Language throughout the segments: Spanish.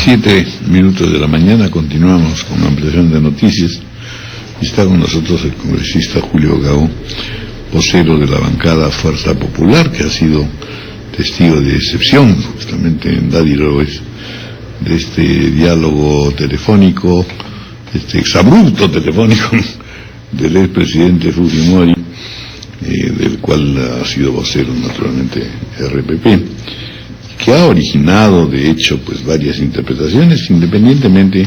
7:00 de la mañana, continuamos con la ampliación de noticias. Está con nosotros el congresista Julio Gago, vocero de la bancada Fuerza Popular, que ha sido testigo de excepción, justamente en Dadiroes, de este diálogo telefónico, este exabrupto telefónico del expresidente Fujimori, del cual ha sido vocero naturalmente RPP, que ha originado de hecho pues varias interpretaciones, independientemente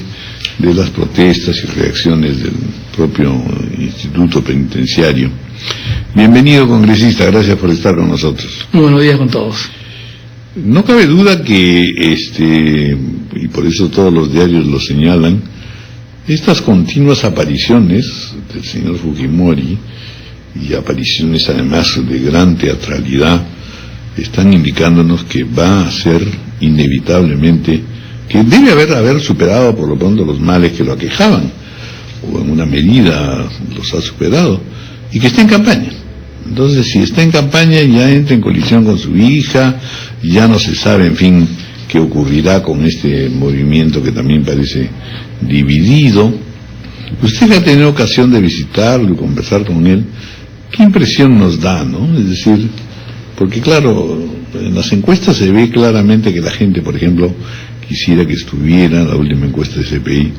de las protestas y reacciones del propio Instituto Penitenciario. Bienvenido, congresista, gracias por estar con nosotros. Muy buenos días con todos. No cabe duda que y por eso todos los diarios lo señalan, estas continuas apariciones del señor Fujimori, y apariciones además de gran teatralidad, están indicándonos que va a ser inevitablemente, que debe haber superado por lo pronto los males que lo aquejaban, o en una medida los ha superado, y que está en campaña. Entonces, si está en campaña, ya entra en colisión con su hija, ya no se sabe, en fin, qué ocurrirá con este movimiento que también parece dividido. Usted ha tenido ocasión de visitarlo y conversar con él. ¿Qué impresión nos da, no? Es decir, porque claro, en las encuestas se ve claramente que la gente, por ejemplo, quisiera que estuviera, la última encuesta de CPI,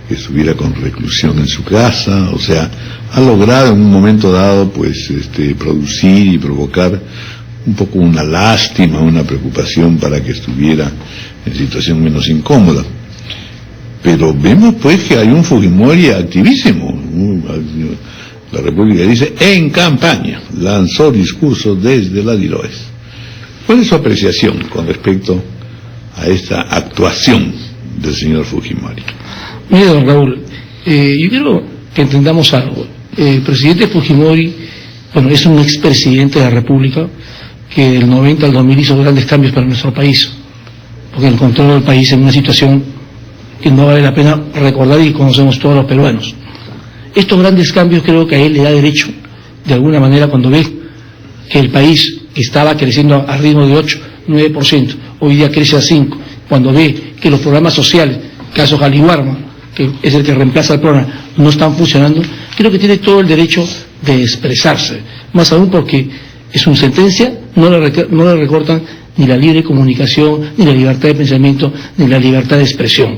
que estuviera con reclusión en su casa, o sea, ha logrado en un momento dado, pues, producir y provocar un poco una lástima, una preocupación para que estuviera en situación menos incómoda. Pero vemos pues que hay un Fujimori activísimo. La República dice, en campaña, lanzó discursos desde la Diroes. ¿Cuál es su apreciación con respecto a esta actuación del señor Fujimori? Mire, don Raúl, yo quiero que entendamos algo. El presidente Fujimori, bueno, es un expresidente de la República que del 90 al 2000 hizo grandes cambios para nuestro país, porque encontró al país en una situación que no vale la pena recordar y conocemos todos los peruanos. Estos grandes cambios creo que a él le da derecho, de alguna manera, cuando ve que el país estaba creciendo a ritmo de 8, 9%, hoy día crece a 5%, cuando ve que los programas sociales, caso Jaliwarma, que es el que reemplaza el programa, no están funcionando, creo que tiene todo el derecho de expresarse, más aún porque es una sentencia, no le recortan ni la libre comunicación, ni la libertad de pensamiento, ni la libertad de expresión.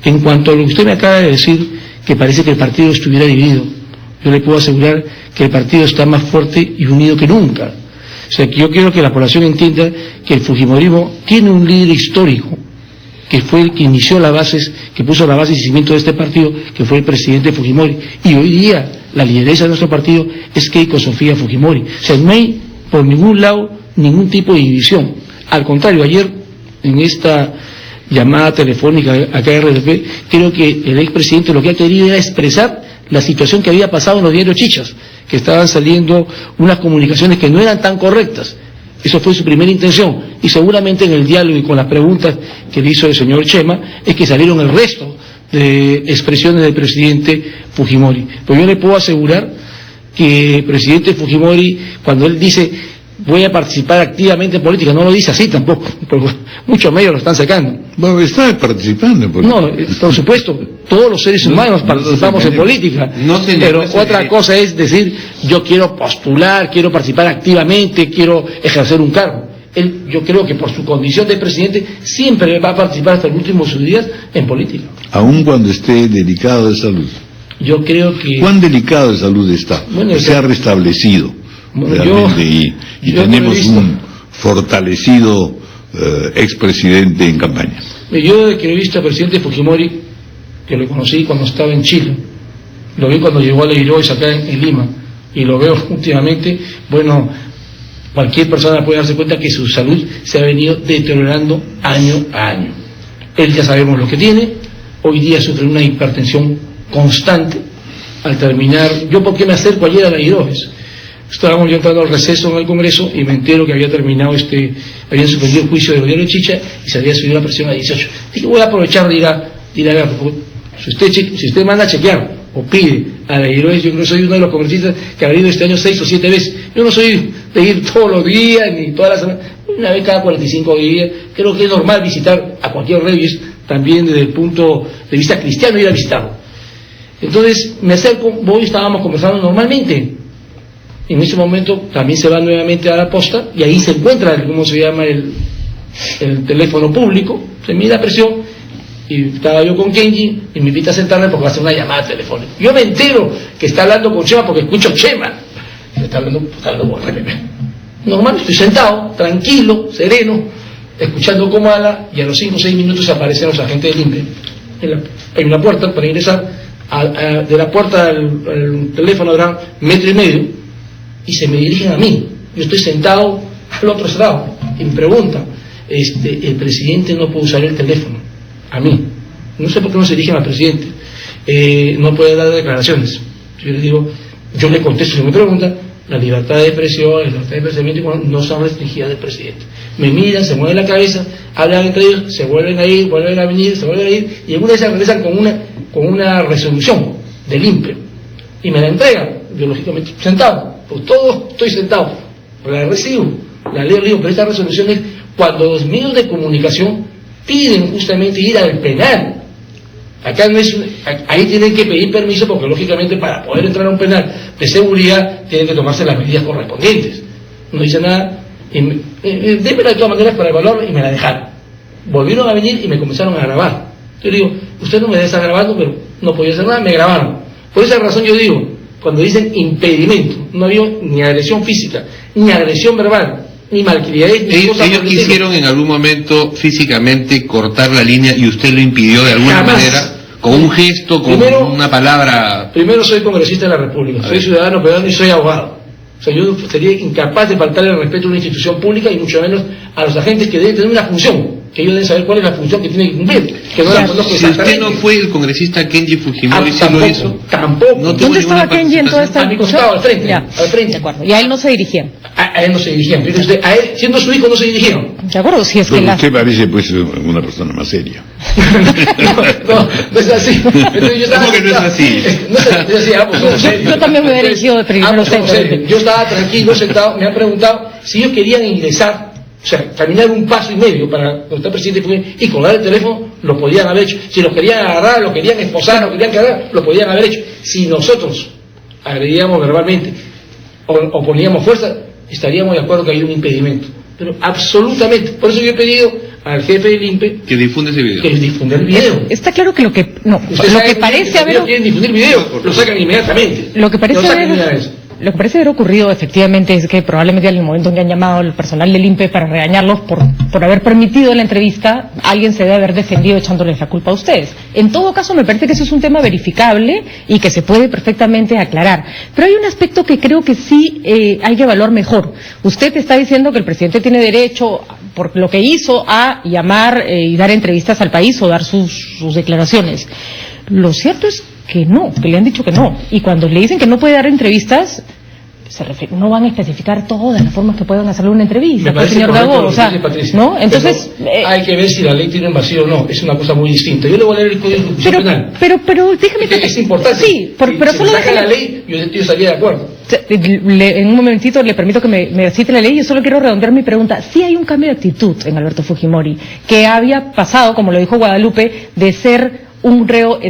En cuanto a lo que usted me acaba de decir, que parece que el partido estuviera dividido, yo le puedo asegurar que el partido está más fuerte y unido que nunca. O sea, que yo quiero que la población entienda que el fujimorismo tiene un líder histórico, que fue el que inició las bases, que puso la base y cimiento de este partido, que fue el presidente Fujimori. Y hoy día la lideresa de nuestro partido es Keiko Sofía Fujimori. O sea, no hay por ningún lado ningún tipo de división. Al contrario, ayer en esta llamada telefónica acá en RDP, creo que el expresidente lo que ha querido era expresar la situación que había pasado en los diarios chichas, que estaban saliendo unas comunicaciones que no eran tan correctas. Eso fue su primera intención, y seguramente en el diálogo y con las preguntas que le hizo el señor Chema, es que salieron el resto de expresiones del presidente Fujimori. Pues yo le puedo asegurar que el presidente Fujimori, cuando él dice voy a participar activamente en política, no lo dice así tampoco, porque muchos medios lo están sacando. Bueno, está participando en política. No, por supuesto, todos los seres humanos participamos en política, pero otra cosa es decir, yo quiero postular, quiero participar activamente, quiero ejercer un cargo. Él, yo creo que por su condición de presidente, siempre va a participar hasta el último de sus días en política. Aun cuando esté delicado de salud. Yo creo que... ¿Cuán delicado de salud está? Bueno, se ha restablecido. Bueno, y tenemos un fortalecido expresidente en campaña. Yo desde que he visto al presidente Fujimori, que lo conocí cuando estaba en Chile, lo vi cuando llegó a la Iroes acá en Lima, y lo veo últimamente, bueno, cualquier persona puede darse cuenta que su salud se ha venido deteriorando año a año. Él ya sabemos lo que tiene, hoy día sufre una hipertensión constante. Al terminar, ¿yo por qué me acerco ayer a la Iroes? Estábamos yo entrando al receso en el Congreso y me entero que había terminado habían suspendido el juicio de Gobierno de Chicha y se había subido la presión a 18. Dije, voy a aprovechar de ir a ver, si usted manda a chequear o pide a la Iroes, yo no soy uno de los congresistas que ha ido este año 6 o 7 veces. Yo no soy de ir todos los días ni todas las semanas, una vez cada 45 días. Creo que es normal visitar a cualquier rey, también desde el punto de vista cristiano ir a visitarlo. Entonces me acerco, voy, estábamos conversando normalmente. En ese momento también se va nuevamente a la posta y ahí se encuentra, ¿cómo se llama?, el teléfono público. Se me da presión y estaba yo con Kenji y me invita a sentarme porque va a hacer una llamada telefónica. Yo me entero que está hablando con Chema porque escucho Chema. Está hablando con Repepe. Normal, estoy sentado, tranquilo, sereno, escuchando cómo habla, y a los 5 o 6 minutos aparecen los agentes del INPE. Hay una puerta para ingresar, de la puerta al teléfono habrá 1,5 metros, y se me dirigen a mí. Yo estoy sentado al otro lado, y me preguntan, el presidente no puede usar el teléfono, a mí. No sé por qué no se dirigen al presidente, no puede dar declaraciones. Yo les digo, yo le contesto, si me preguntan, la libertad de expresión, la libertad de pensamiento no son restringidas del presidente. Me miran, se mueven la cabeza, hablan entre ellos, se vuelven a ir, vuelven a venir, se vuelven a ir, y en una de esas regresan con una resolución del INPE, y me la entregan, yo lógicamente sentado, por todo estoy sentado, la recibo, la leo, pero esta resolución es cuando los medios de comunicación piden justamente ir al penal. Acá no es, ahí tienen que pedir permiso porque lógicamente para poder entrar a un penal de seguridad tienen que tomarse las medidas correspondientes. No dice nada, démela de todas maneras para evaluarlo, y me la dejaron. Volvieron a venir y me comenzaron a grabar. Yo digo, usted no me está grabando, pero no podía hacer nada, me grabaron. Por esa razón yo digo, cuando dicen impedimento, no había ni agresión física, ni agresión verbal, ni malcriadez, ni cosas. Ellos quisieron en algún momento físicamente cortar la línea y usted lo impidió de alguna manera, con un gesto, con una palabra. Primero, soy congresista de la República, soy ciudadano peruano y soy abogado. O sea, yo sería incapaz de faltarle el respeto a una institución pública y mucho menos a los agentes que deben tener una función, que ellos deben saber cuál es la función que tienen que cumplir, que no la conozco exactamente. Si usted no fue el congresista Kenji Fujimori, ¿sí lo hizo? Tampoco. No ¿Dónde estaba Kenji en toda esta discusión? A mi costado, al frente. Al frente. De acuerdo. Y a él no se dirigían. A él no se dirigían. Pero a él, siendo su hijo, no se dirigieron. De acuerdo, si es que usted parece pues una persona más seria. no es así. Entonces, yo estaba, ¿cómo que no es así? Yo decía, pues, yo también me hubiera dirigido de primero. Yo estaba tranquilo, sentado, me han preguntado si ellos querían ingresar, o sea, caminar 1,5 pasos para donde está el presidente y colgar el teléfono, lo podían haber hecho. Si los querían agarrar, lo querían esposar, lo querían cargar, lo podían haber hecho. Si nosotros agredíamos verbalmente o poníamos fuerza, estaríamos de acuerdo que hay un impedimento. Pero absolutamente. Por eso yo he pedido al jefe del INPE que difunde ese video. Que difunde el video. Está claro que lo que parece haber... quieren difundir video, lo sacan inmediatamente. Lo que parece haber ocurrido efectivamente es que probablemente en el momento en que han llamado al personal del INPE para regañarlos por haber permitido la entrevista, alguien se debe haber defendido echándoles la culpa a ustedes. En todo caso, me parece que eso es un tema verificable y que se puede perfectamente aclarar. Pero hay un aspecto que creo que sí hay que evaluar mejor. Usted está diciendo que el presidente tiene derecho, por lo que hizo, a llamar y dar entrevistas al país o dar sus declaraciones. Lo cierto es que no, que le han dicho que no. Y cuando le dicen que no puede dar entrevistas, no van a especificar todas las formas que puedan hacerle una entrevista, señor Gago, o sea, ¿no? Entonces hay que ver si la ley tiene un vacío o no, es una cosa muy distinta. Yo le voy a leer el Código de Ejecución Penal. Pero déjame que es importante. Sí, pero solo déjame la ley, yo estaría de acuerdo. En un momentito le permito que me cite la ley. Yo solo quiero redondear mi pregunta. Sí hay un cambio de actitud en Alberto Fujimori, que había pasado, como lo dijo Guadalupe, de ser un reo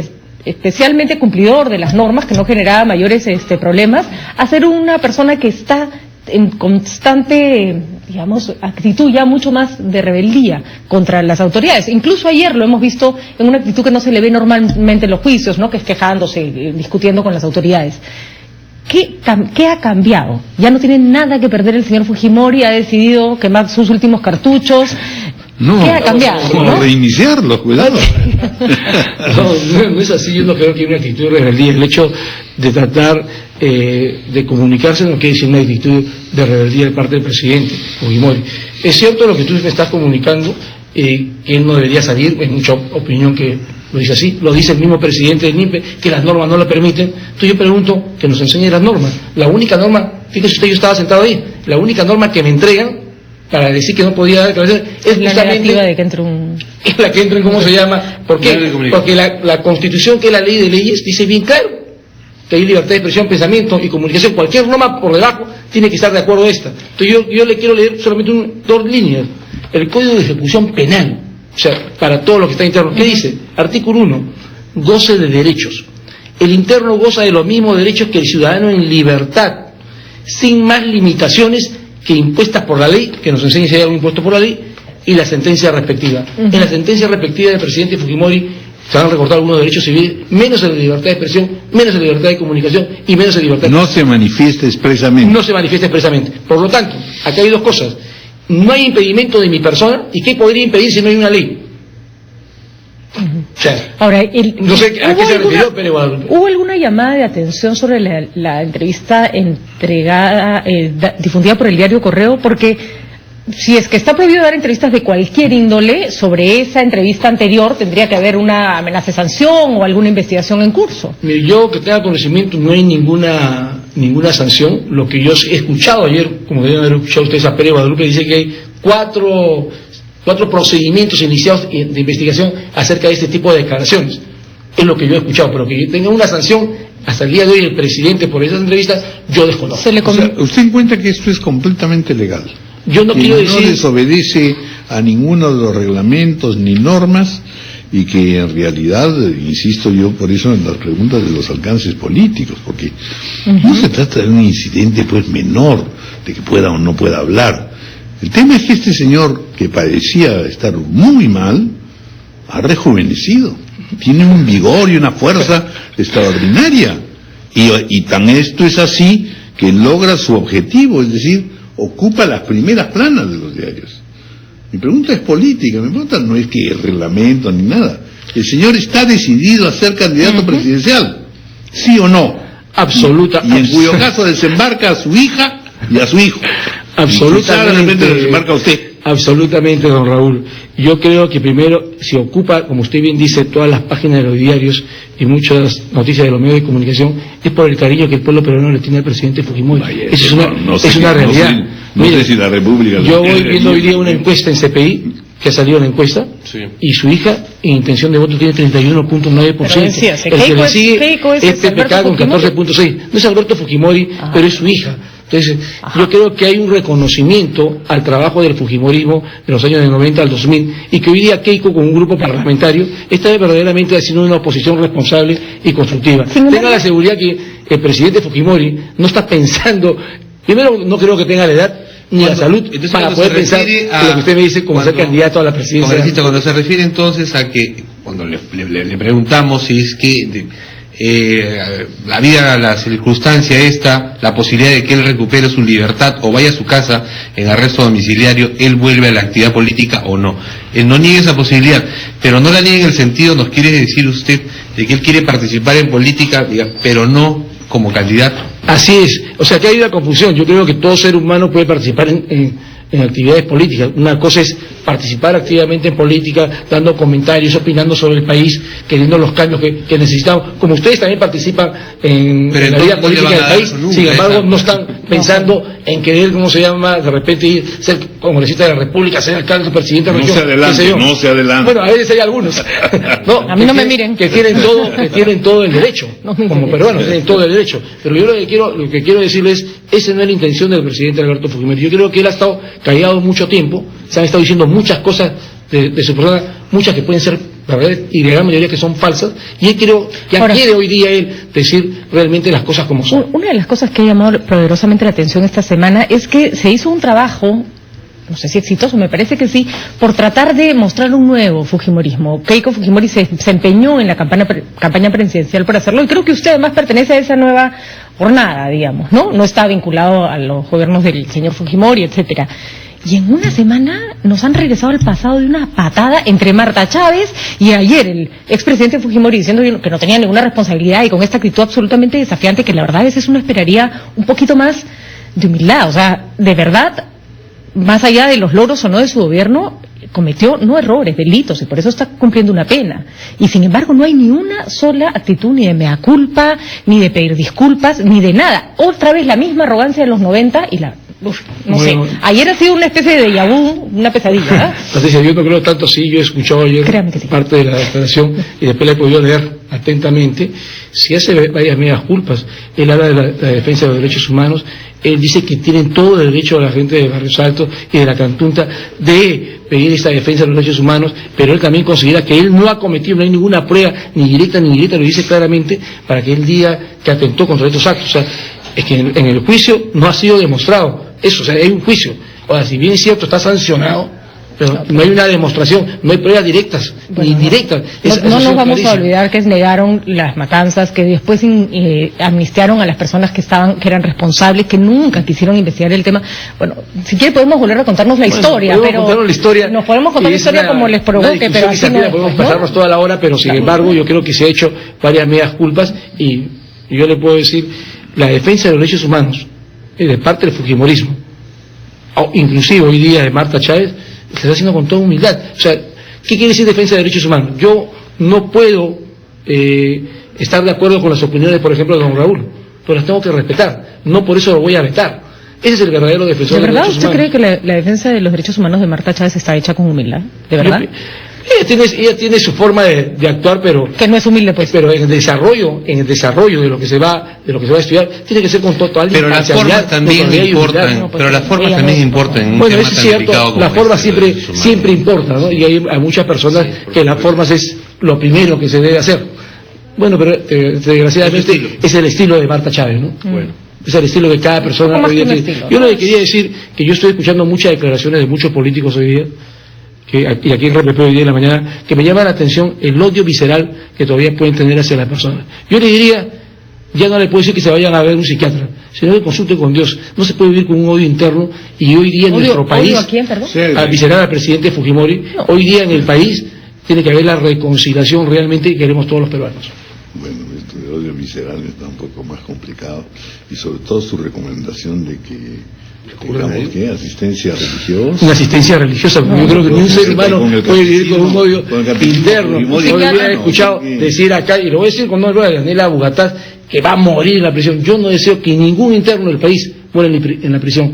especialmente cumplidor de las normas, que no generaba mayores problemas, a ser una persona que está en constante, digamos, actitud ya mucho más de rebeldía contra las autoridades. Incluso ayer lo hemos visto en una actitud que no se le ve normalmente en los juicios, ¿no? Que es quejándose, discutiendo con las autoridades. ¿Qué ha cambiado? Ya no tiene nada que perder el señor Fujimori, ha decidido quemar sus últimos cartuchos. ¿Qué ha cambiado? ¿No? Reiniciarlo, cuidado. No es así. Yo no creo que haya una actitud de rebeldía. El hecho de tratar de comunicarse no quiere decir una actitud de rebeldía de parte del presidente Fujimori. Es cierto lo que tú me estás comunicando, que él no debería salir, es mucha opinión que lo dice así, lo dice el mismo presidente del INPE, que las normas no lo permiten. Entonces yo pregunto que nos enseñe las normas. La única norma, fíjese usted, yo estaba sentado ahí, la única norma que me entregan para decir que no podía dar declaraciones es la justamente de que entre un... la que entra en, ¿cómo se llama? ¿Por qué? Porque la Constitución, que es la ley de leyes, dice bien claro que hay libertad de expresión, pensamiento y comunicación. Cualquier norma por debajo tiene que estar de acuerdo a esta. Entonces yo le quiero leer solamente 2 líneas. El Código de Ejecución Penal O sea, para todo lo que está interno. ¿Qué dice? Artículo 1, goce de derechos. El interno goza de los mismos derechos que el ciudadano en libertad, sin más limitaciones que impuestas por la ley, que nos enseña si hay algo impuesto por la ley, y la sentencia respectiva. En la sentencia respectiva del presidente Fujimori se van a recortar algunos derechos civiles, menos en la libertad de expresión, menos en la libertad de comunicación y menos en la libertad de... No se manifiesta expresamente. No se manifiesta expresamente. Por lo tanto, acá hay dos cosas. No hay impedimento de mi persona, ¿y qué podría impedir si no hay una ley? O sea, ahora, no sé a qué se refirió Pérez Guadalupe. ¿Hubo alguna llamada de atención sobre la entrevista entregada, difundida por el diario Correo? Porque si es que está prohibido dar entrevistas de cualquier índole, sobre esa entrevista anterior tendría que haber una amenaza de sanción o alguna investigación en curso. Mire, yo que tenga conocimiento, no hay ninguna sanción. Lo que yo he escuchado ayer, como deben haber escuchado ustedes a Pérez Guadalupe, dice que hay cuatro procedimientos iniciados de investigación acerca de este tipo de declaraciones. Es lo que yo he escuchado, pero que tenga una sanción hasta el día de hoy el presidente por esas entrevistas, yo desconozco. O sea, usted encuentra que esto es completamente legal. Yo no quiero decir... no desobedece a ninguno de los reglamentos ni normas, y que en realidad, insisto yo por eso en las preguntas de los alcances políticos, porque no se trata de un incidente pues menor, de que pueda o no pueda hablar. El tema es que este señor, que parecía estar muy mal, ha rejuvenecido, tiene un vigor y una fuerza extraordinaria, y tan esto es así que logra su objetivo, es decir, ocupa las primeras planas de los diarios. Mi pregunta es política, mi pregunta no es que el reglamento ni nada. El señor está decidido a ser candidato presidencial, ¿sí o no? Absoluta. Y en cuyo caso desembarca a su hija y a su hijo. Absolutamente. Desembarca a usted. Absolutamente, don Raúl. Yo creo que primero se ocupa, como usted bien dice, todas las páginas de los diarios y muchas noticias de los medios de comunicación, es por el cariño que el pueblo peruano le tiene al presidente Fujimori. Esa es una realidad. No sé si la República... Yo voy viendo hoy día una encuesta en CPI, que ha salido la encuesta, y su hija en intención de voto tiene 31.9%. El que le sigue es PPK con 14.6%. No es Alberto Fujimori, pero es su hija. Entonces, yo creo que hay un reconocimiento al trabajo del Fujimorismo de los años del 90 al 2000, y que hoy día Keiko, con un grupo parlamentario, está verdaderamente haciendo una oposición responsable y constructiva. Tenga la seguridad que el presidente Fujimori no está pensando, primero no creo que tenga la edad ni la salud para poder pensar en lo que usted me dice como ser candidato a la presidencia. Cuando se refiere entonces a que, cuando le preguntamos si es que... la vida, la circunstancia esta, la posibilidad de que él recupere su libertad o vaya a su casa en arresto domiciliario, él vuelve a la actividad política o no. Él no niega esa posibilidad, pero no la niega en el sentido, nos quiere decir usted, de que él quiere participar en política, pero no como candidato. Así es, o sea que hay una confusión. Yo creo que todo ser humano puede participar en actividades políticas. Una cosa es participar activamente en política, dando comentarios, opinando sobre el país, queriendo los cambios que necesitamos, como ustedes también participan en la vida política del país. Sin embargo, no están pensando en querer, ¿cómo se llama?, de repente ser congresista de la República, ser alcalde, presidente de la región. No se adelante. Bueno, a veces hay algunos. No, a mí no me miren. Que tienen todo el derecho, como peruanos, tienen todo el derecho. Pero yo lo que quiero decirles, esa no es la intención del presidente Alberto Fujimori. Yo creo que él ha estado callado mucho tiempo, se han estado diciendo muchas cosas de su persona, muchas que pueden ser verdad y de gran mayoría que son falsas, y él creo que quiere hoy día él decir realmente las cosas como son. Una de las cosas que ha llamado poderosamente la atención esta semana es que se hizo un trabajo, no sé si exitoso, me parece que sí, por tratar de mostrar un nuevo Fujimorismo. Keiko Fujimori se empeñó en la campaña presidencial por hacerlo, y creo que usted además pertenece a esa nueva jornada, digamos, ¿no? No está vinculado a los gobiernos del señor Fujimori, etcétera. Y en una semana nos han regresado al pasado de una patada entre Marta Chávez y ayer el expresidente Fujimori diciendo que no tenía ninguna responsabilidad, y con esta actitud absolutamente desafiante que la verdad a veces uno esperaría un poquito más de humildad. O sea, de verdad, más allá de los logros o no de su gobierno, cometió no errores, delitos, y por eso está cumpliendo una pena. Y sin embargo no hay ni una sola actitud ni de mea culpa, ni de pedir disculpas, ni de nada. Otra vez la misma arrogancia de los 90 y no sé. Ayer ha sido una especie de déjà vu, una pesadilla. Patricia, yo no creo tanto así. Yo he escuchado ayer sí. parte de la declaración y después la he podido leer atentamente, si hace varias medias culpas. Él habla de la defensa de los derechos humanos, él dice que tienen todo el derecho a la gente de Barrios Altos y de la Cantunta de pedir esta defensa de los derechos humanos, pero él también considera que él no ha cometido, no hay ninguna prueba, ni directa, lo dice claramente, para que él diga que atentó contra estos actos. O sea, es que en el juicio no ha sido demostrado eso, o sea, hay un juicio. Ahora, si bien es cierto, está sancionado, pero no hay una demostración, no hay pruebas directas, ni indirectas. No nos vamos a olvidar que negaron las matanzas, que después amnistiaron a las personas que eran responsables, que nunca quisieron investigar el tema. Bueno, si quiere podemos volver a contarnos la historia, pero nos podemos contar la historia como les provoque, pero así no podemos pasarnos toda la hora, pero sin embargo yo creo que se ha hecho varias medias culpas y yo le puedo decir, la defensa de los derechos humanos de parte del fujimorismo, inclusive hoy día de Marta Chávez, se está haciendo con toda humildad. O sea, ¿qué quiere decir defensa de derechos humanos? Yo no puedo estar de acuerdo con las opiniones, por ejemplo, de don Raúl, pero las tengo que respetar. No por eso lo voy a vetar. Ese es el verdadero defensor de los derechos humanos. ¿De verdad usted cree que la defensa de los derechos humanos de Marta Chávez está hecha con humildad? ¿De verdad? Ella tiene su forma de actuar, pero que no es humilde, pues. Pero en el desarrollo de lo que se va a estudiar, tiene que ser con total pero las formas también importan, pero las formas también importan. Bueno, es cierto, las formas siempre importan, ¿no? Y hay muchas personas que las formas es lo primero que se debe hacer. Bueno, pero desgraciadamente es el estilo de Marta Chávez, ¿no? Bueno. Es el estilo de cada persona. Yo lo que quería decir, que yo estoy escuchando muchas declaraciones de muchos políticos hoy día, y aquí en RPP hoy día en la mañana, que me llama la atención el odio visceral que todavía pueden tener hacia las personas. Yo le diría, ya no le puedo decir que se vayan a ver un psiquiatra, sino que consulten con Dios. No se puede vivir con un odio interno, y hoy día en nuestro país, ¿a quién, perdón? Al visceral al presidente Fujimori, hoy día en el país tiene que haber la reconciliación realmente que queremos todos los peruanos. Bueno, esto de odio visceral está un poco más complicado, y sobre todo su recomendación de que digamos que asistencia religiosa. Una asistencia religiosa, yo creo que ni un ser humano puede vivir con un odio interno. Hoy he escuchado decir acá, y lo voy a decir con nombre de Daniela Bugatás, que va a morir en la prisión. Yo no deseo que ningún interno del país muera en la prisión.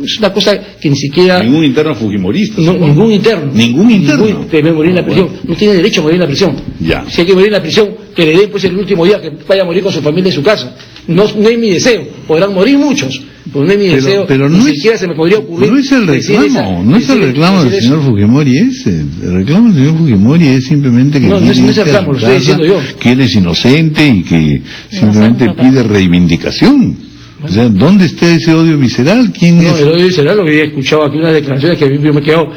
Es una cosa que ni siquiera... Ningún interno fujimorista. No, ningún interno. Ningún interno. Debe morir en la prisión. No tiene derecho a morir en la prisión. Ya. Si hay que morir en la prisión, que le den pues el último día, que vaya a morir con su familia en su casa. No es mi deseo. Podrán morir muchos, pero no es mi deseo. Pero ni siquiera se me podría ocurrir. No es el reclamo, no es el reclamo del señor Fujimori ese. El reclamo del señor Fujimori es simplemente que... No es el reclamo, lo estoy diciendo yo. Que él es inocente y que simplemente pide reivindicación. O sea, ¿dónde está ese odio visceral? ¿Quién es? El odio visceral, lo que he escuchado aquí, unas declaraciones que a mí me he quedado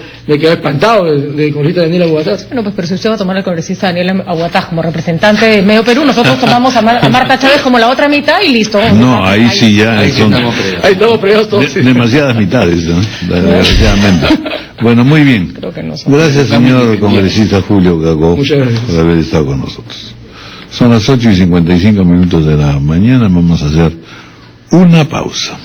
espantado de congresista Daniela Bugatás. Bueno, pues pero si usted va a tomar al congresista Daniela Bugatás como representante de Medio Perú, nosotros tomamos a Marta Chávez como la otra mitad y listo. No, ahí sí ya ahí son... Ahí estamos fregados todos. Demasiadas mitades, ¿no? Desgraciadamente. Bueno, muy bien. Creo que no gracias, señor congresista Julio Gagó, por haber estado con nosotros. Son las 8:55 de la mañana, vamos a hacer una pausa.